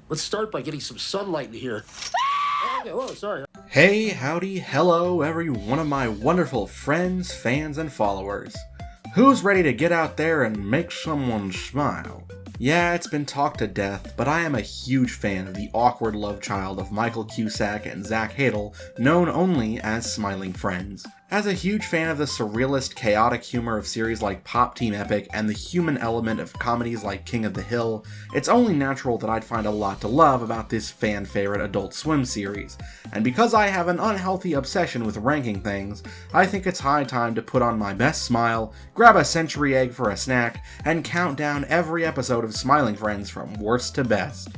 Let's start by getting some sunlight in here. Okay, whoa, sorry. Hey, howdy, hello, every one of my wonderful friends, fans, and followers. Who's ready to get out there and make someone smile? Yeah, it's been talked to death, but I am a huge fan of the awkward love child of Michael Cusack and Zach Hadel, known only as Smiling Friends. As a huge fan of the surrealist, chaotic humor of series like Pop Team Epic and the human element of comedies like King of the Hill, it's only natural that I'd find a lot to love about this fan-favorite Adult Swim series. And because I have an unhealthy obsession with ranking things, I think it's high time to put on my best smile, grab a century egg for a snack, and count down every episode of Smiling Friends from worst to best.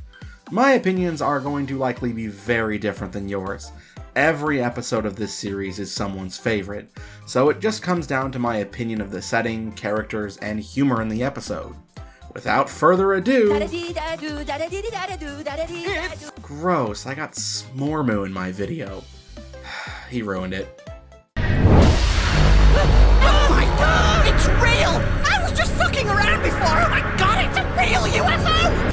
My opinions are going to likely be very different than yours. Every episode of this series is someone's favorite, so it just comes down to my opinion of the setting, characters, and humor in the episode. Without further ado... Gross, I got Smormoo in my video. He ruined it. Oh my god! It's real! I was just fucking around before! Oh my god, it's a real UFO!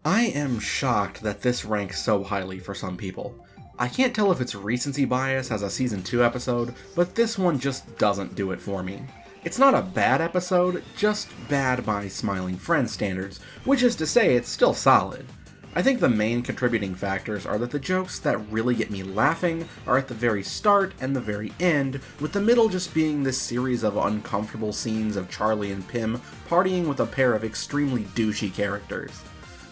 I am shocked that this ranks so highly for some people. I can't tell if it's recency bias as a Season 2 episode, but this one just doesn't do it for me. It's not a bad episode, just bad by Smiling Friends standards, which is to say it's still solid. I think the main contributing factors are that the jokes that really get me laughing are at the very start and the very end, with the middle just being this series of uncomfortable scenes of Charlie and Pim partying with a pair of extremely douchey characters.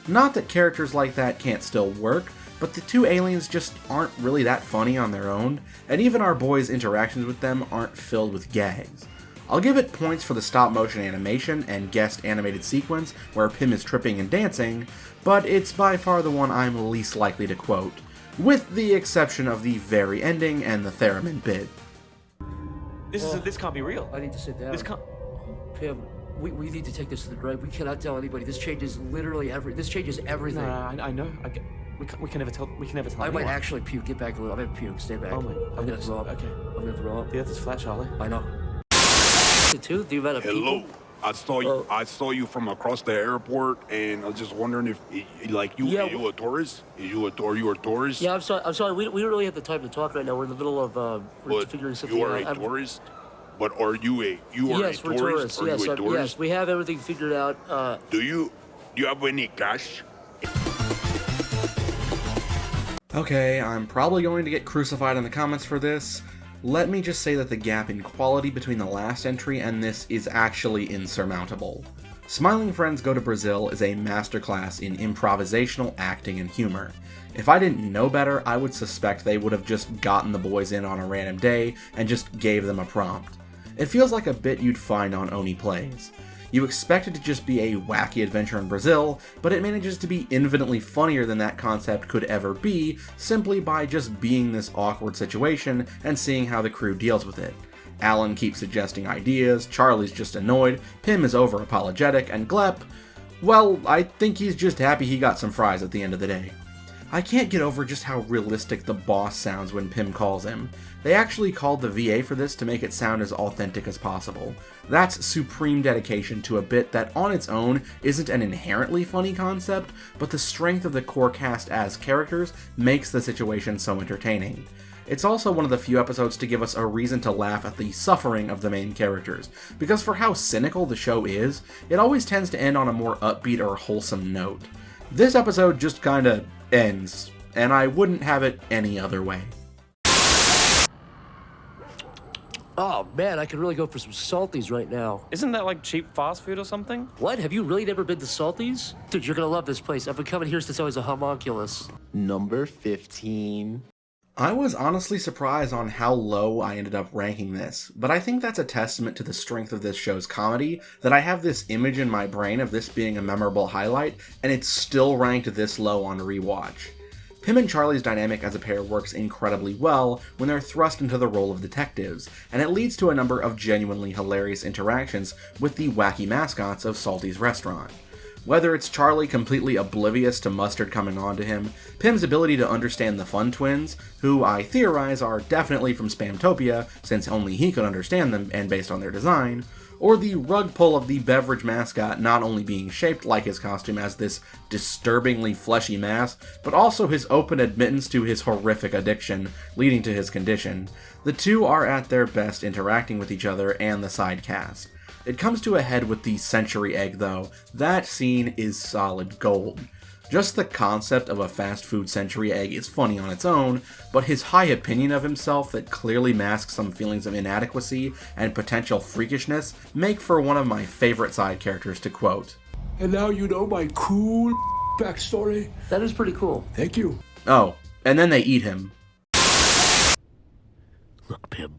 Not that characters like that can't still work, but the two aliens just aren't really that funny on their own, and even our boys' interactions with them aren't filled with gags. I'll give it points for the stop-motion animation and guest animated sequence where Pim is tripping and dancing, but it's by far the one I'm least likely to quote, with the exception of the very ending and the theremin bit. This can't be real. I need to sit down. This can't... Pim, we need to take this to the grave. We cannot tell anybody. This changes literally this changes everything. No, I know. We can never tell. I might actually puke. Get back a little. I'm gonna puke. Stay back. Oh my. I'm gonna throw up. Okay. I'm gonna throw up. The Earth is flat, Charlie. I know. Too? The amount of Hello. people. I saw you from across the airport, and I was just wondering if, like, are you a tourist? Are you a tourist? Yeah, I'm sorry. We don't really have the time to talk right now. We're in the middle of we're figuring something out. You are a tourist? But are you a Yes, we're tourist? tourists. Yes, we have everything figured out. Do you have any cash? Okay, I'm probably going to get crucified in the comments for this. Let me just say that the gap in quality between the last entry and this is actually insurmountable. Smiling Friends Go to Brazil is a masterclass in improvisational acting and humor. If I didn't know better, I would suspect they would have just gotten the boys in on a random day and just gave them a prompt. It feels like a bit you'd find on Oni Plays. You expect it to just be a wacky adventure in Brazil, but it manages to be infinitely funnier than that concept could ever be, simply by just being this awkward situation and seeing how the crew deals with it. Alan keeps suggesting ideas, Charlie's just annoyed, Pim is over-apologetic, and Glep, well, I think he's just happy he got some fries at the end of the day. I can't get over just how realistic the boss sounds when Pim calls him. They actually called the VA for this to make it sound as authentic as possible. That's supreme dedication to a bit that on its own isn't an inherently funny concept, but the strength of the core cast as characters makes the situation so entertaining. It's also one of the few episodes to give us a reason to laugh at the suffering of the main characters, because for how cynical the show is, it always tends to end on a more upbeat or wholesome note. This episode just kinda ends, and I wouldn't have it any other way. Oh man, I could really go for some Salties right now. Isn't that like cheap fast food or something? What? Have you really never been to Salties? Dude, you're gonna love this place. I've been coming here since I was a homunculus. Number 15. I was honestly surprised on how low I ended up ranking this, but I think that's a testament to the strength of this show's comedy, that I have this image in my brain of this being a memorable highlight, and it's still ranked this low on rewatch. Pim and Charlie's dynamic as a pair works incredibly well when they're thrust into the role of detectives, and it leads to a number of genuinely hilarious interactions with the wacky mascots of Salty's restaurant. Whether it's Charlie completely oblivious to Mustard coming on to him, Pim's ability to understand the Fun Twins, who I theorize are definitely from Spamtopia since only he could understand them and based on their design, or the rug pull of the beverage mascot not only being shaped like his costume as this disturbingly fleshy mass, but also his open admittance to his horrific addiction, leading to his condition. The two are at their best interacting with each other and the side cast. It comes to a head with the century egg though. That scene is solid gold. Just the concept of a fast food century egg is funny on its own, but his high opinion of himself that clearly masks some feelings of inadequacy and potential freakishness make for one of my favorite side characters to quote. And now you know my cool backstory. That is pretty cool. Thank you. Oh, and then they eat him. Look, Pim,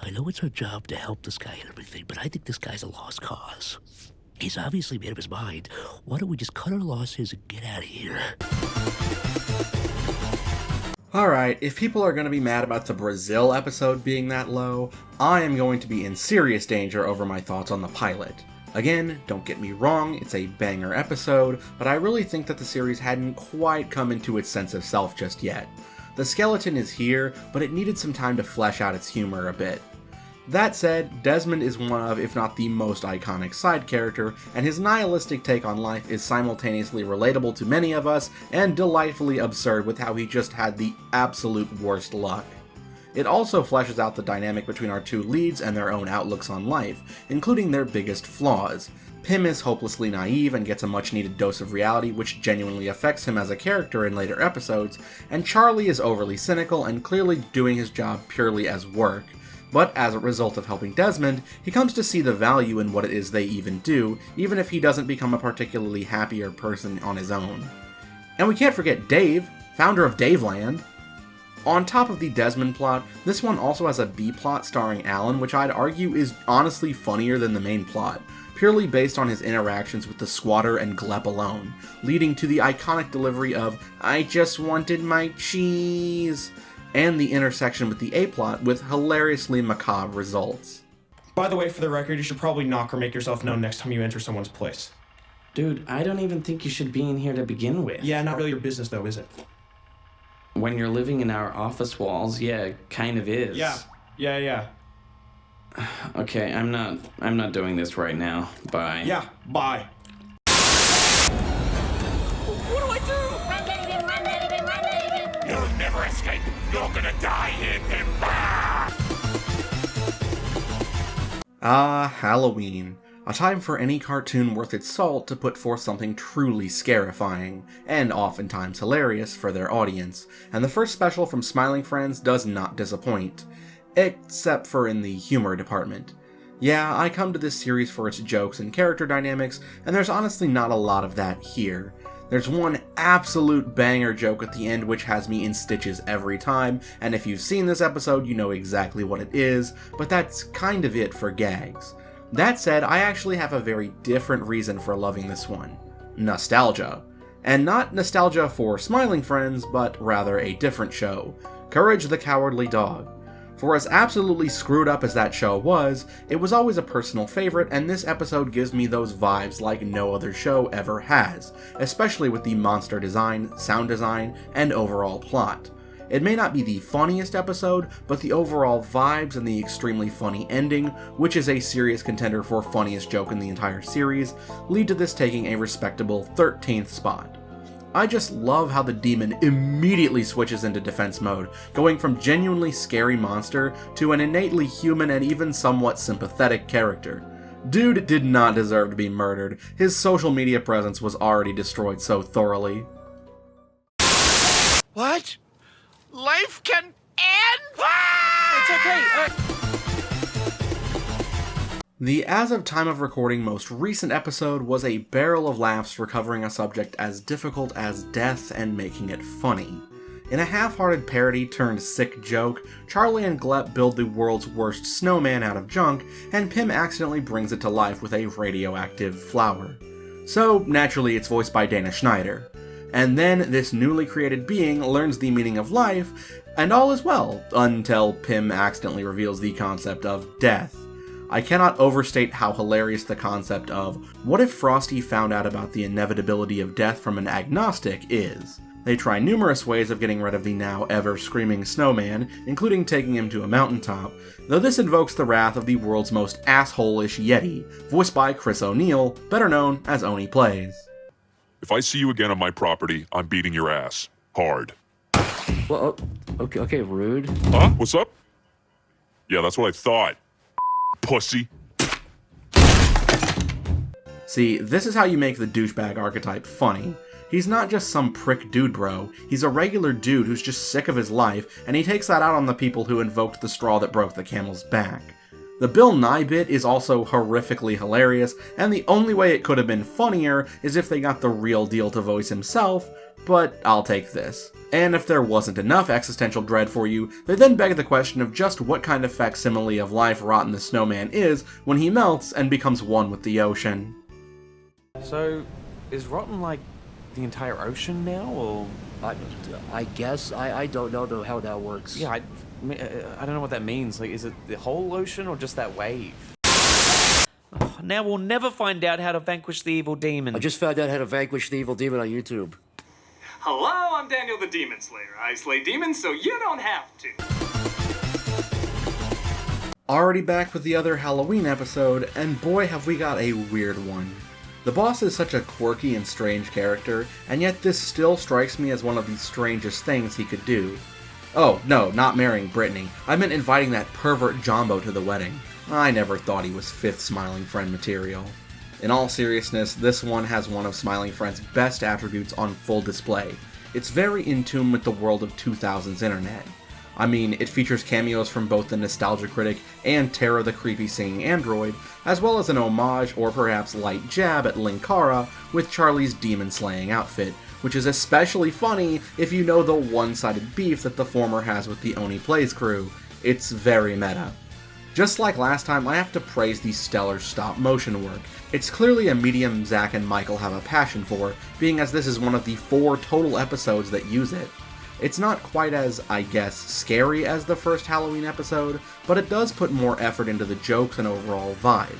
I know it's our job to help this guy and everything, but I think this guy's a lost cause. He's obviously made up his mind. Why don't we just cut our losses and get out of here? Alright, if people are going to be mad about the Brazil episode being that low, I am going to be in serious danger over my thoughts on the pilot. Again, don't get me wrong, it's a banger episode, but I really think that the series hadn't quite come into its sense of self just yet. The skeleton is here, but it needed some time to flesh out its humor a bit. That said, Desmond is one of, if not the most iconic side character, and his nihilistic take on life is simultaneously relatable to many of us and delightfully absurd with how he just had the absolute worst luck. It also fleshes out the dynamic between our two leads and their own outlooks on life, including their biggest flaws. Pim is hopelessly naive and gets a much needed dose of reality which genuinely affects him as a character in later episodes, and Charlie is overly cynical and clearly doing his job purely as work. But as a result of helping Desmond, he comes to see the value in what it is they even do, even if he doesn't become a particularly happier person on his own. And we can't forget Dave, founder of Daveland. On top of the Desmond plot, this one also has a B-plot starring Alan, which I'd argue is honestly funnier than the main plot, purely based on his interactions with the squatter and Glep alone, leading to the iconic delivery of, "I just wanted my cheese," and the intersection with the A-plot with hilariously macabre results. By the way, for the record, you should probably knock or make yourself known next time you enter someone's place. Dude, I don't even think you should be in here to begin with. Yeah, not really your business though, is it? When you're living in our office walls, yeah, it kind of is. Yeah. Okay, I'm not doing this right now. Bye. Yeah, bye. What do I do? Run, David, run, David, run, David. You'll never escape. You're gonna die here, Pim. Halloween. A time for any cartoon worth its salt to put forth something truly scarifying, and oftentimes hilarious for their audience, and the first special from Smiling Friends does not disappoint. Except for in the humor department. Yeah, I come to this series for its jokes and character dynamics, and there's honestly not a lot of that here. There's one absolute banger joke at the end which has me in stitches every time, and if you've seen this episode you know exactly what it is, but that's kind of it for gags. That said, I actually have a very different reason for loving this one. Nostalgia. And not nostalgia for Smiling Friends, but rather a different show. Courage the Cowardly Dog. For as absolutely screwed up as that show was, it was always a personal favorite, and this episode gives me those vibes like no other show ever has, especially with the monster design, sound design, and overall plot. It may not be the funniest episode, but the overall vibes and the extremely funny ending, which is a serious contender for funniest joke in the entire series, lead to this taking a respectable 13th spot. I just love how the demon immediately switches into defense mode, going from genuinely scary monster to an innately human and even somewhat sympathetic character. Dude did not deserve to be murdered. His social media presence was already destroyed so thoroughly. What? Life can end? Ah! It's okay. The as of time of recording most recent episode was a barrel of laughs for covering a subject as difficult as death and making it funny. In a half-hearted parody turned sick joke, Charlie and Glep build the world's worst snowman out of junk, and Pim accidentally brings it to life with a radioactive flower. So, naturally it's voiced by Dana Schneider. And then this newly created being learns the meaning of life, and all is well, until Pim accidentally reveals the concept of death. I cannot overstate how hilarious the concept of, what if Frosty found out about the inevitability of death from an agnostic is. They try numerous ways of getting rid of the now ever-screaming snowman, including taking him to a mountaintop, though this invokes the wrath of the world's most asshole-ish Yeti, voiced by Chris O'Neill, better known as Oni Plays. If I see you again on my property, I'm beating your ass. Hard. Well, okay, rude. Huh? What's up? Yeah, that's what I thought. Pussy. See, this is how you make the douchebag archetype funny. He's not just some prick dude bro, he's a regular dude who's just sick of his life, and he takes that out on the people who invoked the straw that broke the camel's back. The Bill Nye bit is also horrifically hilarious, and the only way it could have been funnier is if they got the real deal to voice himself, but I'll take this. And if there wasn't enough existential dread for you, they then beg the question of just what kind of facsimile of life Rotten the Snowman is when he melts and becomes one with the ocean. So, is Rotten like the entire ocean now, or? I guess. I don't know how that works. Yeah, I don't know what that means. Like, is it the whole ocean or just that wave? Oh, now we'll never find out how to vanquish the evil demon. I just found out how to vanquish the evil demon on YouTube. Hello, I'm Daniel the Demon Slayer. I slay demons so you don't have to. Already back with the other Halloween episode, and boy have we got a weird one. The boss is such a quirky and strange character, and yet this still strikes me as one of the strangest things he could do. Oh, no, not marrying Brittany. I meant inviting that pervert Jumbo to the wedding. I never thought he was fifth Smiling Friend material. In all seriousness, this one has one of Smiling Friend's best attributes on full display. It's very in tune with the world of 2000s internet. I mean, it features cameos from both the Nostalgia Critic and Tara the Creepy Singing Android, as well as an homage or perhaps light jab at Linkara with Charlie's demon-slaying outfit, which is especially funny if you know the one-sided beef that the former has with the Oni Plays crew. It's very meta. Just like last time, I have to praise the stellar stop-motion work. It's clearly a medium Zach and Michael have a passion for, being as this is one of the 4 total episodes that use it. It's not quite as, I guess, scary as the first Halloween episode, but it does put more effort into the jokes and overall vibe.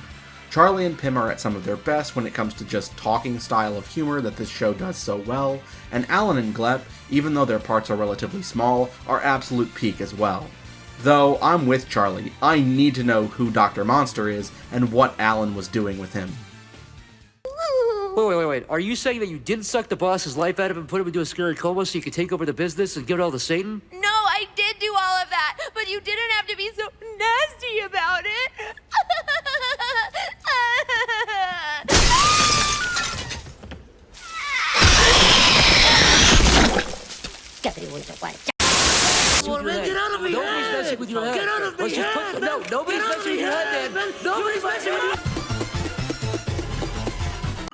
Charlie and Pim are at some of their best when it comes to just talking style of humor that this show does so well, and Alan and Glep, even though their parts are relatively small, are absolute peak as well. Though, I'm with Charlie, I need to know who Dr. Monster is and what Alan was doing with him. Wait. Are you saying that you didn't suck the boss's life out of him and put him into a scary coma so you could take over the business and give it all to Satan? No, I did do all of that, but you didn't have to be so nasty about it. Get out of me! Nobody's messing with your head. Get out of me! No, nobody's messing with your head, man. Nobody's messing with your...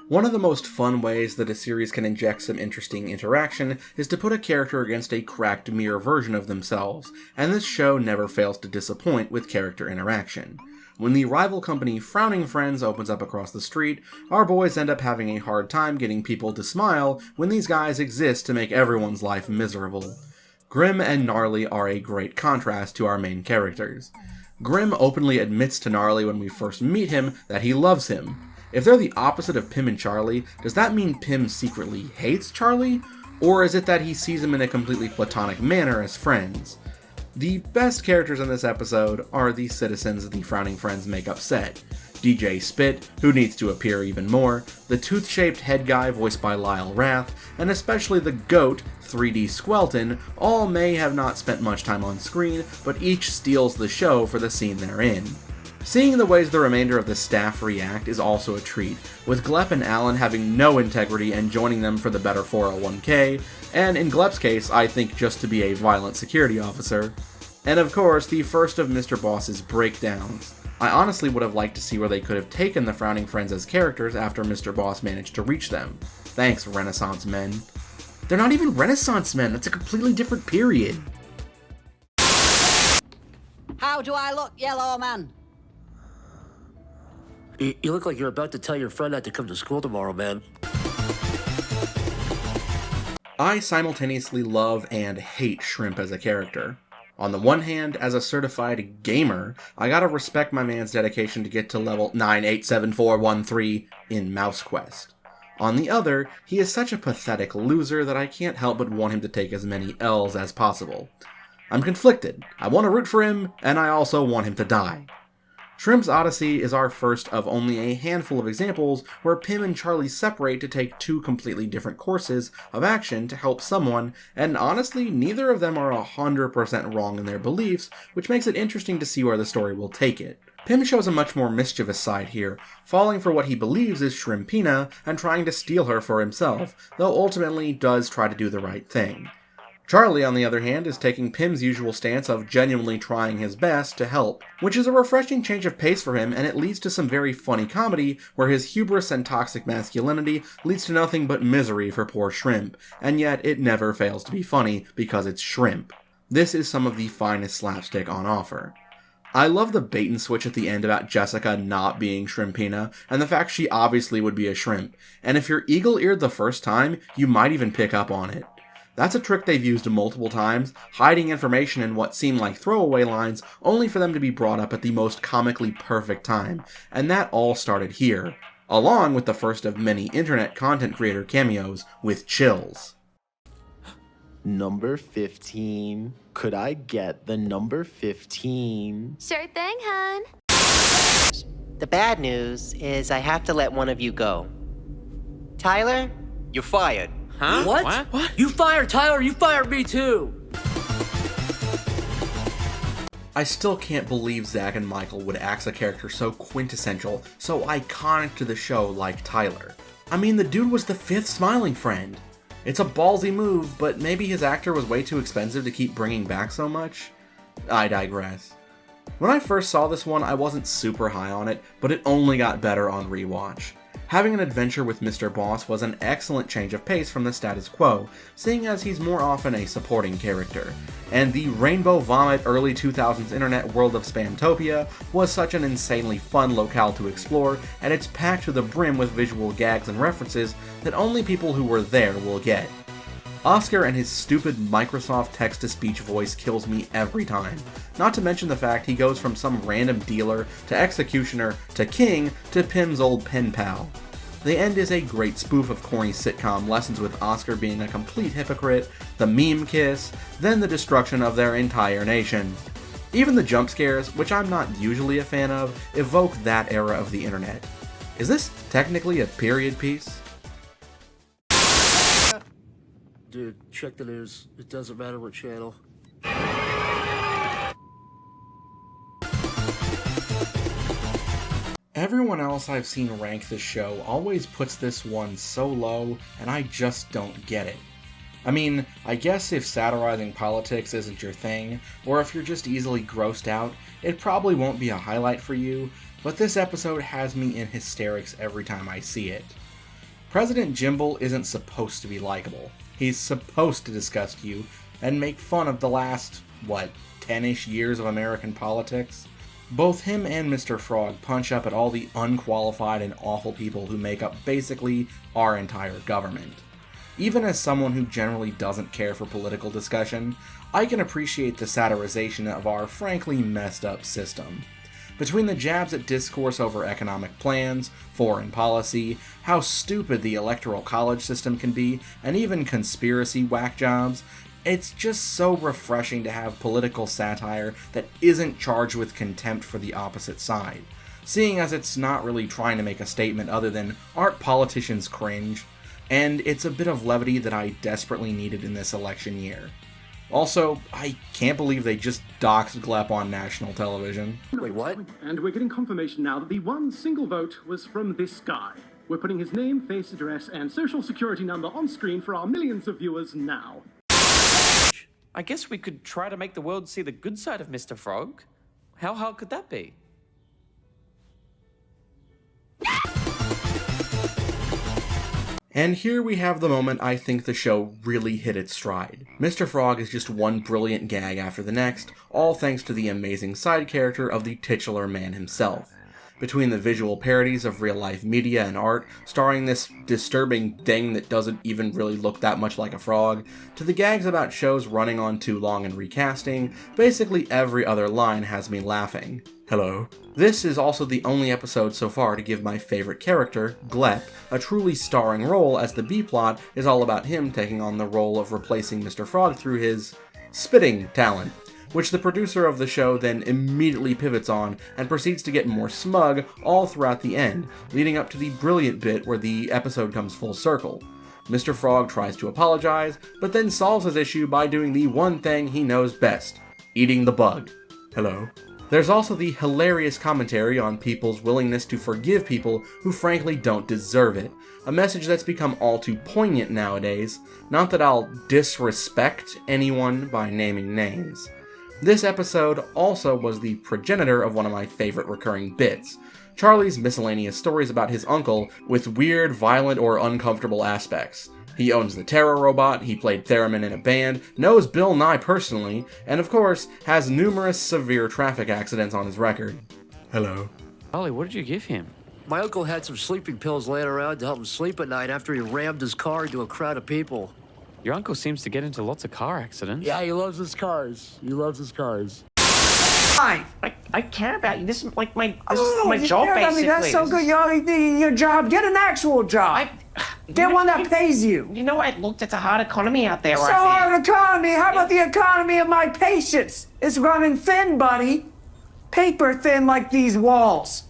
One of the most fun ways that a series can inject some interesting interaction is to put a character against a cracked mirror version of themselves, and this show never fails to disappoint with character interaction. When the rival company Frowning Friends opens up across the street, our boys end up having a hard time getting people to smile when these guys exist to make everyone's life miserable. Grim and Gnarly are a great contrast to our main characters. Grim openly admits to Gnarly when we first meet him that he loves him. If they're the opposite of Pim and Charlie, does that mean Pim secretly hates Charlie? Or is it that he sees him in a completely platonic manner as friends? The best characters in this episode are the citizens the Frowning Friends make upset. DJ Spit, who needs to appear even more, the tooth-shaped head guy voiced by Lyle Rath, and especially the GOAT, 3D Squelton, all may have not spent much time on screen, but each steals the show for the scene they're in. Seeing the ways the remainder of the staff react is also a treat, with Glep and Alan having no integrity and joining them for the better 401k, and in Glep's case, I think just to be a violent security officer. And of course, the first of Mr. Boss's breakdowns. I honestly would have liked to see where they could have taken the Frowning Friends as characters after Mr. Boss managed to reach them. Thanks, Renaissance men. They're not even Renaissance men, that's a completely different period. How do I look, yellow man? You look like you're about to tell your friend not to come to school tomorrow, man. I simultaneously love and hate Shrimp as a character. On the one hand, as a certified gamer, I gotta respect my man's dedication to get to level 987413 in Mouse Quest. On the other, he is such a pathetic loser that I can't help but want him to take as many L's as possible. I'm conflicted. I want to root for him, and I also want him to die. Shrimp's Odyssey is our first of only a handful of examples where Pym and Charlie separate to take two completely different courses of action to help someone, and honestly, neither of them are 100% wrong in their beliefs, which makes it interesting to see where the story will take it. Pym shows a much more mischievous side here, falling for what he believes is Shrimpina and trying to steal her for himself, though ultimately does try to do the right thing. Charlie, on the other hand, is taking Pym's usual stance of genuinely trying his best to help, which is a refreshing change of pace for him, and it leads to some very funny comedy where his hubris and toxic masculinity leads to nothing but misery for poor Shrimp, and yet it never fails to be funny because it's Shrimp. This is some of the finest slapstick on offer. I love the bait and switch at the end about Jessica not being Shrimpina, and the fact she obviously would be a shrimp, and if you're eagle-eared the first time, you might even pick up on it. That's a trick they've used multiple times, hiding information in what seem like throwaway lines, only for them to be brought up at the most comically perfect time, and that all started here, along with the first of many internet content creator cameos with Chills. Number 15. Could I get the number 15? Sure thing, hon. The bad news is I have to let one of you go. Tyler, you're fired. Huh? What? You fired Tyler, you fired me too! I still can't believe Zach and Michael would axe a character so quintessential, so iconic to the show like Tyler. I mean, the dude was the 5th smiling friend. It's a ballsy move, but maybe his actor was way too expensive to keep bringing back so much? I digress. When I first saw this one, I wasn't super high on it, but it only got better on rewatch. Having an adventure with Mr. Boss was an excellent change of pace from the status quo, seeing as he's more often a supporting character. And the Rainbow Vomit early 2000s internet world of Spamtopia was such an insanely fun locale to explore, and it's packed to the brim with visual gags and references that only people who were there will get. Oscar and his stupid Microsoft text-to-speech voice kills me every time. Not to mention the fact he goes from some random dealer to executioner to king to Pym's old pen pal. The end is a great spoof of corny sitcom lessons with Oscar being a complete hypocrite, the meme kiss, then the destruction of their entire nation. Even the jump scares, which I'm not usually a fan of, evoke that era of the internet. Is this technically a period piece? Dude, check the news. It doesn't matter what channel. Everyone else I've seen rank this show always puts this one so low, and I just don't get it. I mean, I guess if satirizing politics isn't your thing, or if you're just easily grossed out, it probably won't be a highlight for you, but this episode has me in hysterics every time I see it. President Jimble isn't supposed to be likable. He's supposed to disgust you and make fun of the last, 10-ish years of American politics? Both him and Mr. Frog punch up at all the unqualified and awful people who make up basically our entire government. Even as someone who generally doesn't care for political discussion, I can appreciate the satirization of our frankly messed up system. Between the jabs at discourse over economic plans, foreign policy, how stupid the electoral college system can be, and even conspiracy whack jobs, it's just so refreshing to have political satire that isn't charged with contempt for the opposite side, seeing as it's not really trying to make a statement other than, aren't politicians cringe? And it's a bit of levity that I desperately needed in this election year. Also, I can't believe they just doxed Glep on national television. Wait, what? And we're getting confirmation now that the one single vote was from this guy. We're putting his name, face, address, and social security number on screen for our millions of viewers now. I guess we could try to make the world see the good side of Mr. Frog. How hard could that be? And here we have the moment I think the show really hit its stride. Mr. Frog is just one brilliant gag after the next, all thanks to the amazing side character of the titular man himself. between the visual parodies of real-life media and art, starring this disturbing thing that doesn't even really look that much like a frog, to the gags about shows running on too long and recasting, basically every other line has me laughing. Hello. This is also the only episode so far to give my favorite character, Glep, a truly starring role, as the B-plot is all about him taking on the role of replacing Mr. Frog through his spitting talent, which the producer of the show then immediately pivots on and proceeds to get more smug all throughout the end, leading up to the brilliant bit where the episode comes full circle. Mr. Frog tries to apologize, but then solves his issue by doing the one thing he knows best, eating the bug. Hello. There's also the hilarious commentary on people's willingness to forgive people who frankly don't deserve it, a message that's become all too poignant nowadays, not that I'll disrespect anyone by naming names. This episode also was the progenitor of one of my favorite recurring bits, Charlie's miscellaneous stories about his uncle with weird, violent, or uncomfortable aspects. He owns the Terror Robot, he played theremin in a band, knows Bill Nye personally, and of course, has numerous severe traffic accidents on his record. Hello. Charlie, what did you give him? My uncle had some sleeping pills laying around to help him sleep at night after he rammed his car into a crowd of people. Your uncle seems to get into lots of car accidents. Yeah, he loves his cars. He loves his cars. I care about you. This is like my you job, care about me. basically. That's so good. You're already doing your job. Get an actual job. Get one that pays you. You know, I looked at the hard economy out there So right now. hard economy. How about the economy of my patience? It's running thin, buddy. Paper thin like these walls.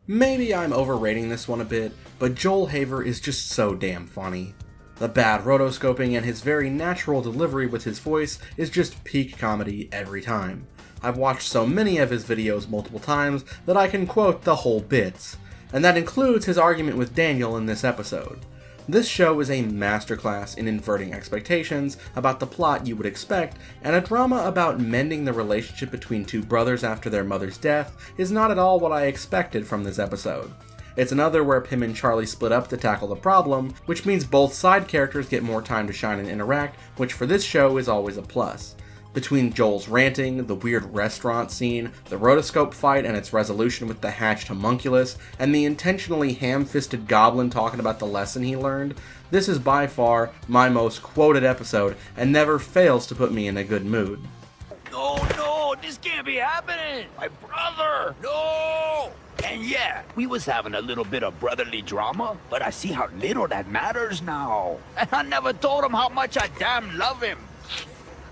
Maybe I'm overrating this one a bit, but Joel Haver is just so damn funny. The bad rotoscoping and his very natural delivery with his voice is just peak comedy every time. I've watched so many of his videos multiple times that I can quote the whole bits, and that includes his argument with Daniel in this episode. This show is a masterclass in inverting expectations about the plot you would expect, and a drama about mending the relationship between two brothers after their mother's death is not at all what I expected from this episode. It's another where Pim and Charlie split up to tackle the problem, which means both side characters get more time to shine and interact, which for this show is always a plus. Between Joel's ranting, the weird restaurant scene, the rotoscope fight and its resolution with the hatched homunculus, and the intentionally ham-fisted goblin talking about the lesson he learned, this is by far my most quoted episode and never fails to put me in a good mood. No, this can't be happening! My brother! No! And yeah, we was having a little bit of brotherly drama, but I see how little that matters now. And I never told him how much I damn love him.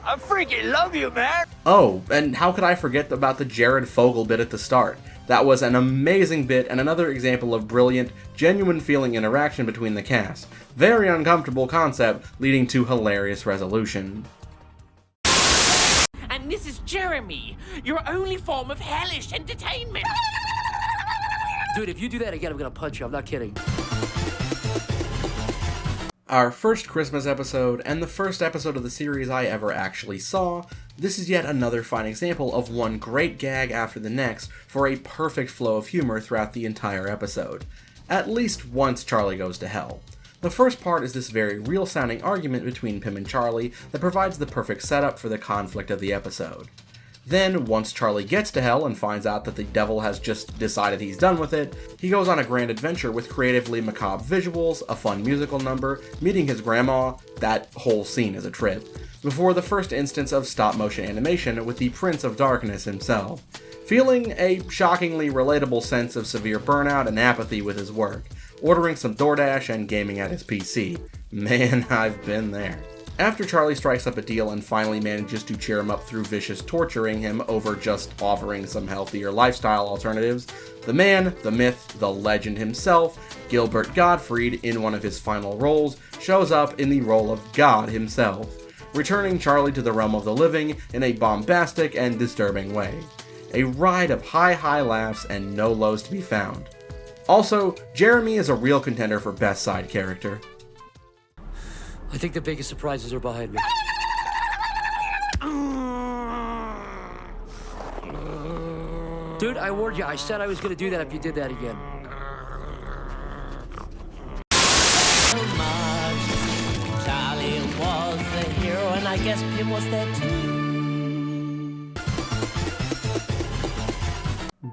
I freaking love you, man! Oh, and how could I forget about the Jared Fogle bit at the start? That was an amazing bit and another example of brilliant, genuine feeling interaction between the cast. Very uncomfortable concept, leading to hilarious resolution. And this is Jeremy, your only form of hellish entertainment. Dude, if you do that again, I'm gonna punch you. I'm not kidding. Our first Christmas episode, and the first episode of the series I ever actually saw, this is yet another fine example of one great gag after the next for a perfect flow of humor throughout the entire episode. At least once Charlie goes to hell. The first part is this very real-sounding argument between Pim and Charlie that provides the perfect setup for the conflict of the episode. Then, once Charlie gets to hell and finds out that the devil has just decided he's done with it, he goes on a grand adventure with creatively macabre visuals, a fun musical number, meeting his grandma, that whole scene is a trip, before the first instance of stop-motion animation with the Prince of Darkness himself, feeling a shockingly relatable sense of severe burnout and apathy with his work, ordering some DoorDash and gaming at his PC. Man, I've been there. After Charlie strikes up a deal and finally manages to cheer him up through vicious torturing him over just offering some healthier lifestyle alternatives, the man, the myth, the legend himself, Gilbert Gottfried, in one of his final roles, shows up in the role of God himself, returning Charlie to the realm of the living in a bombastic and disturbing way. A ride of high laughs and no lows to be found. Also, Jeremy is a real contender for best side character. I think the biggest surprises are behind me. Dude, I warned you. I said I was gonna do that if you did that again. Charlie was the hero, and I guess Pim was there too.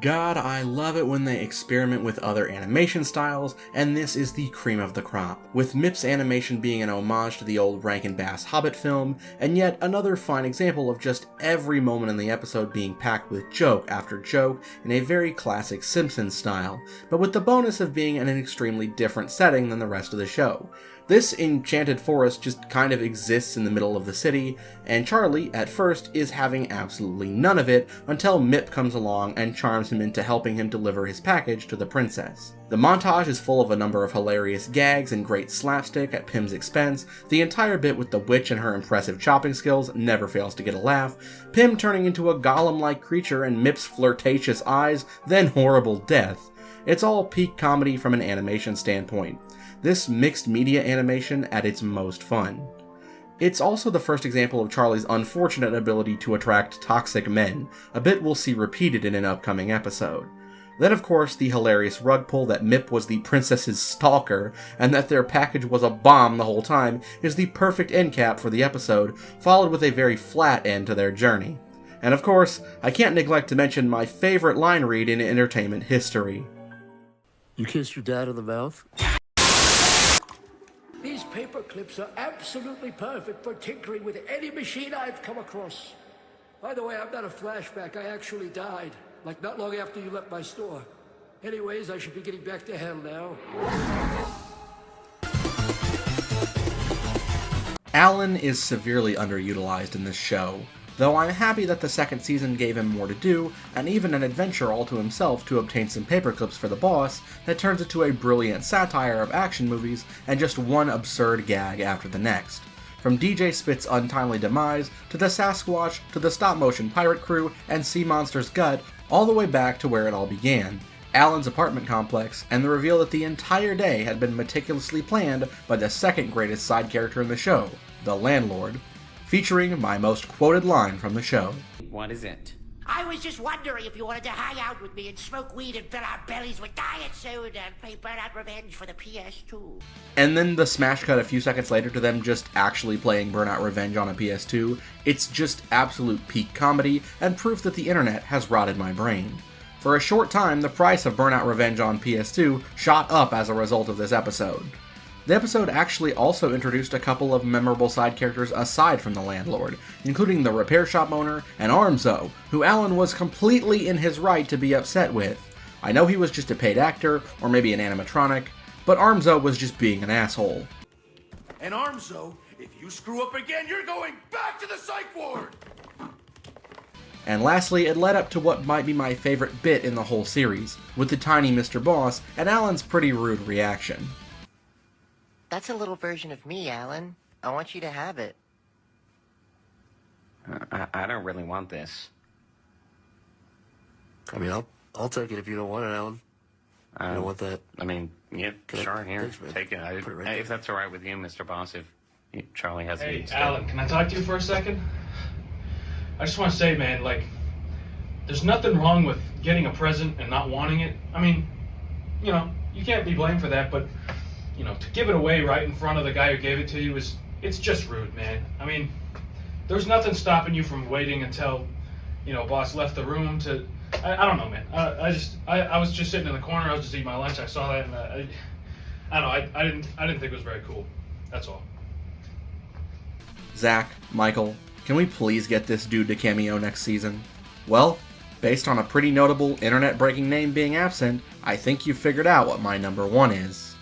God, I love it when they experiment with other animation styles, and this is the cream of the crop, with Mip's animation being an homage to the old Rankin Bass Hobbit film, and yet another fine example of just every moment in the episode being packed with joke after joke in a very classic Simpsons style, but with the bonus of being in an extremely different setting than the rest of the show. This enchanted forest just kind of exists in the middle of the city, and Charlie, at first, is having absolutely none of it until Mip comes along and charms him into helping him deliver his package to the princess. The montage is full of a number of hilarious gags and great slapstick at Pym's expense. The entire bit with the witch and her impressive chopping skills never fails to get a laugh, Pym turning into a golem-like creature and Mip's flirtatious eyes, then horrible death. It's all peak comedy from an animation standpoint. This mixed media animation at its most fun. It's also the first example of Charlie's unfortunate ability to attract toxic men, a bit we'll see repeated in an upcoming episode. Then of course the hilarious rug pull that Mip was the princess's stalker, and that their package was a bomb the whole time is the perfect end cap for the episode, followed with a very flat end to their journey. And of course, I can't neglect to mention my favorite line read in entertainment history. You kissed your dad on the mouth? These paper clips are absolutely perfect for tinkering with any machine I've come across. By the way, I'm not a flashback. I actually died, like not long after you left my store. Anyways, I should be getting back to hell now. Alan is severely underutilized in this show, though I'm happy that the second season gave him more to do, and even an adventure all to himself to obtain some paperclips for the boss that turns into a brilliant satire of action movies and just one absurd gag after the next. From DJ Spit's untimely demise, to the Sasquatch, to the stop-motion pirate crew, and Sea Monster's gut, all the way back to where it all began, Alan's apartment complex, and the reveal that the entire day had been meticulously planned by the second greatest side character in the show, the landlord, featuring my most quoted line from the show. What is it? I was just wondering if you wanted to hang out with me and smoke weed and fill our bellies with diet soda and play Burnout Revenge for the PS2. And then the smash cut a few seconds later to them just actually playing Burnout Revenge on a PS2. It's just absolute peak comedy and proof that the internet has rotted my brain. For a short time, the price of Burnout Revenge on PS2 shot up as a result of this episode. The episode actually also introduced a couple of memorable side characters aside from the landlord, including the repair shop owner and Armzo, who Alan was completely in his right to be upset with. I know he was just a paid actor, or maybe an animatronic, but Armzo was just being an asshole. And Armzo, if you screw up again, you're going back to the psych ward! And lastly, it led up to what might be my favorite bit in the whole series, with the tiny Mr. Boss and Alan's pretty rude reaction. That's a little version of me, Alan. I want you to have it. I don't really want this. I mean, I'll take it if you don't want it, Alan. You don't want that? I mean, yeah, sure, here, Thanks, man. take it. If that's all right with you, Mr. Boss, if Charlie has Hey, it. Alan, can I talk to you for a second? I just want to say, man, like, there's nothing wrong with getting a present and not wanting it. I mean, you know, you can't be blamed for that, but, you know, to give it away right in front of the guy who gave it to you it's just rude, man. I mean, there's nothing stopping you from waiting until, you know, boss left the room to, I don't know, man. I was just sitting in the corner, I was just eating my lunch, I saw that, and I don't know, I didn't think it was very cool. That's all. Zach, Michael, can we please get this dude to cameo next season? Well, based on a pretty notable internet-breaking name being absent, I think you figured out what my number one is.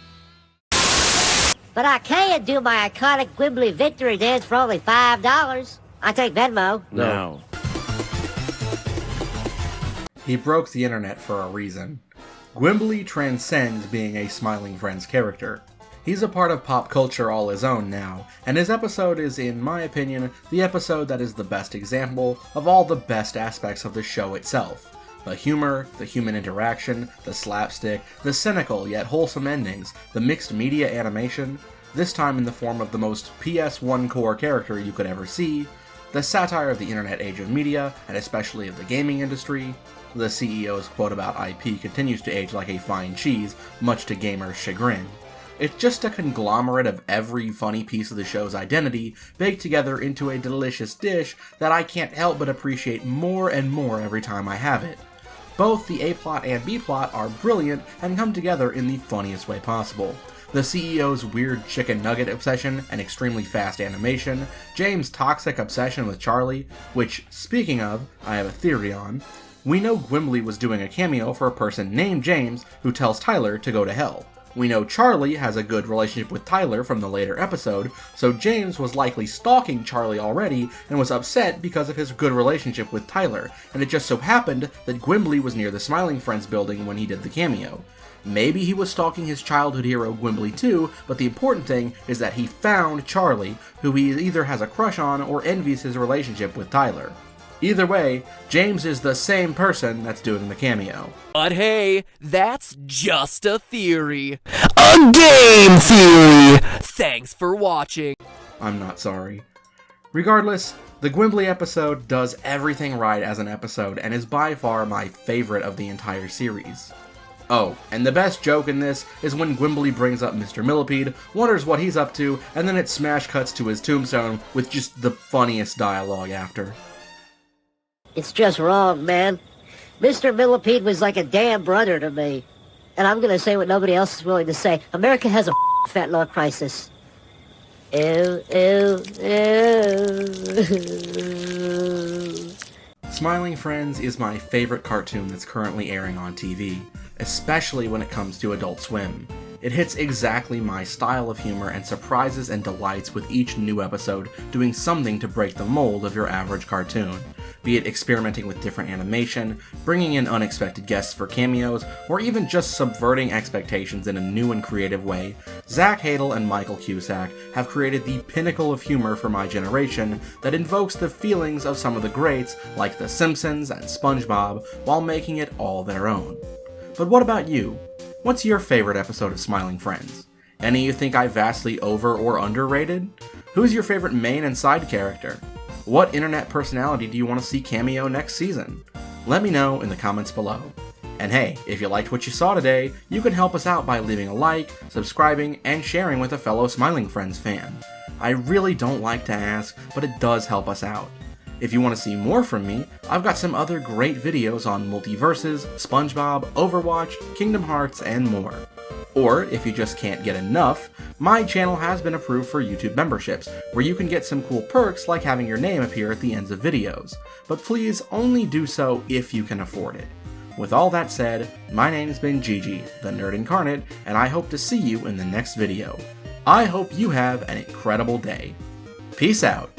But I can't do my iconic Gwimbly victory dance for only $5. I take Venmo. No. He broke the internet for a reason. Gwimbly transcends being a Smiling Friends character. He's a part of pop culture all his own now, and his episode is, in my opinion, the episode that is the best example of all the best aspects of the show itself. The humor, the human interaction, the slapstick, the cynical yet wholesome endings, the mixed media animation, this time in the form of the most PS1 core character you could ever see, the satire of the internet age of media, and especially of the gaming industry. The CEO's quote about IP continues to age like a fine cheese, much to gamers' chagrin. It's just a conglomerate of every funny piece of the show's identity baked together into a delicious dish that I can't help but appreciate more and more every time I have it. Both the A-plot and B-plot are brilliant and come together in the funniest way possible. The CEO's weird chicken nugget obsession and extremely fast animation, James' toxic obsession with Charlie, which, speaking of, I have a theory on. We know Gwimbly was doing a cameo for a person named James who tells Tyler to go to hell. We know Charlie has a good relationship with Tyler from the later episode, so James was likely stalking Charlie already and was upset because of his good relationship with Tyler, and it just so happened that Gwimbly was near the Smiling Friends building when he did the cameo. Maybe he was stalking his childhood hero Gwimbly too, but the important thing is that he found Charlie, who he either has a crush on or envies his relationship with Tyler. Either way, James is the same person that's doing the cameo. But hey, that's just a theory. A game theory! Thanks for watching. I'm not sorry. Regardless, the Gwimbly episode does everything right as an episode and is by far my favorite of the entire series. Oh, and the best joke in this is when Gwimbly brings up Mr. Millipede, wonders what he's up to, and then it smash cuts to his tombstone with just the funniest dialogue after. It's just wrong, man. Mr. Millipede was like a damn brother to me. And I'm gonna say what nobody else is willing to say. America has a fentanyl crisis. Ew, ew, ew. Smiling Friends is my favorite cartoon that's currently airing on TV, especially when it comes to Adult Swim. It hits exactly my style of humor and surprises and delights with each new episode doing something to break the mold of your average cartoon. Be it experimenting with different animation, bringing in unexpected guests for cameos, or even just subverting expectations in a new and creative way, Zach Hadel and Michael Cusack have created the pinnacle of humor for my generation that invokes the feelings of some of the greats like The Simpsons and SpongeBob while making it all their own. But what about you? What's your favorite episode of Smiling Friends? Any you think I vastly over or underrated? Who's your favorite main and side character? What internet personality do you want to see cameo next season? Let me know in the comments below. And hey, if you liked what you saw today, you can help us out by leaving a like, subscribing, and sharing with a fellow Smiling Friends fan. I really don't like to ask, but it does help us out. If you want to see more from me, I've got some other great videos on multiverses, SpongeBob, Overwatch, Kingdom Hearts, and more. Or, if you just can't get enough, my channel has been approved for YouTube memberships, where you can get some cool perks like having your name appear at the ends of videos. But please only do so if you can afford it. With all that said, my name's been Gigi, the Nerd Incarnate, and I hope to see you in the next video. I hope you have an incredible day. Peace out.